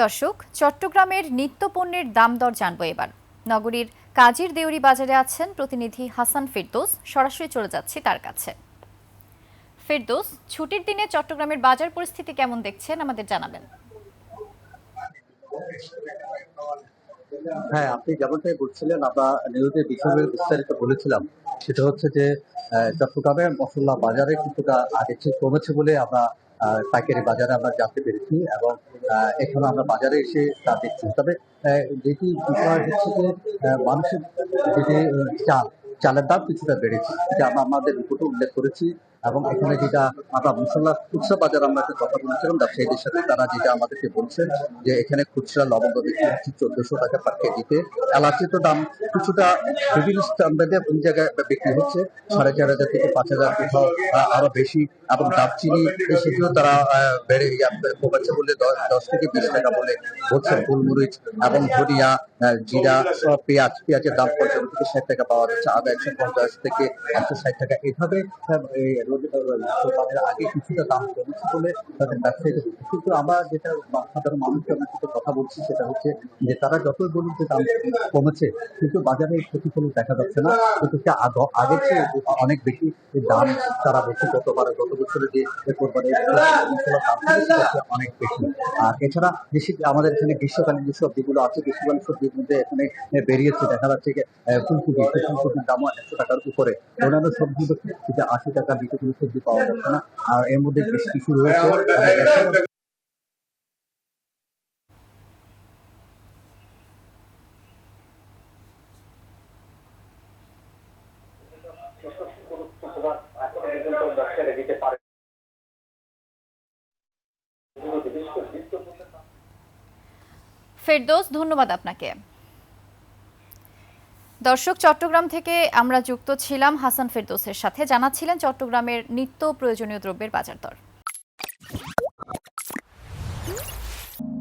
দর্শক, চট্টগ্রামের নিত্যপণ্যের দাম দর জানবো এবার। নগরীর কাজীর দেউরি বাজারে আছেন প্রতিনিধি হাসান ফেরদৌস। সরাসরি চলে যাচ্ছি তার কাছে। ফেরদৌস, ছুটির দিনে চট্টগ্রামের বাজার পরিস্থিতি কেমন দেখছেন আমাদের জানাবেন। হ্যাঁ, আপনি যেমনটাই বলছিলেন, আমরা নিউজে বিষয়ে বিস্তারিত বলেছিলাম। সেটা হচ্ছে যে চট্টগ্রামে মসল্লা বাজারে কিছুটা আগের চেয়ে কমেছে বলে আমরা পাইকারি বাজারে আমরা জানতে পেরেছি, এবং এখানে আমরা বাজারে এসে তা দেখছি। তবে যেটি বিষয় হচ্ছে যে মানুষের যেটি চালের দাম কিছুটা বেড়েছে, যেটা আমরা আমাদের রিপোর্টে উল্লেখ করেছি। এবং এখানে যেটা আমরা মসল্লা খুচরা বাজার আমরা একটা কথা বলেছিলাম ব্যবসায়ীদের সাথে, তারা যেটা আমাদেরকে বলছেন যে এখানে খুচরা লবঙ্গ বিক্রি হচ্ছে 1400 টাকা পার কেজিতে। এলাচি তো দাম কিছুটা বিভিন্ন স্ট্যান্ডার্ডে কোন জায়গায় বিক্রি হচ্ছে 4500 থেকে 5000, কোথাও আরো বেশি। এবং দারচিনি সেটিও তারা বেড়ে কমেছে বলে 10 থেকে 20 টাকা বলে বলছেন। গোলমরিচ এবং ধনিয়া, জিরা, পেঁয়াজের দাম 55 থেকে 60 টাকা পাওয়া যাচ্ছে। আদা 150 থেকে 160 টাকা। এভাবে আগে কিছুটা দাম কমেছে বলে তাদের ব্যবসায়ীদের বলছে। কিন্তু আমরা যেটা সাধারণ মানুষের সাথে কথা বলছি সেটা হচ্ছে যে তারা যতই বলুন যে দাম কমেছে, কিন্তু বাজারে প্রতিফলন দেখা যাচ্ছে না। কিন্তু আগের চেয়ে অনেক বেশি দাম তারা বলছে। গত বছরে যে কোরবানির মসলার দাম ছিল সেটা হচ্ছে অনেক বেশি। আর এছাড়া আমাদের এখানে গ্রীষ্মকালীন যে সবজিগুলো আছে, গ্রীষ্মকালীন সবজির মধ্যে এখানে বেরিয়েছে দেখা যাচ্ছে যে ফুলকপির দামও 100 টাকার উপরে। অন্যান্য সবজিগুলো 80 টাকা দিকে কোনো সবজি পাওয়া যাচ্ছে না। আর এর মধ্যে বেশ কিছু রয়েছে। ফেরদৌস, ধন্যবাদ আপনাকে। দর্শক, চট্টগ্রাম থেকে আমরা যুক্ত ছিলাম হাসান ফেরদৌসের সাথে। জানাচ্ছিলেন চট্টগ্রামের নিত্য প্রয়োজনীয় দ্রব্যের বাজার দর।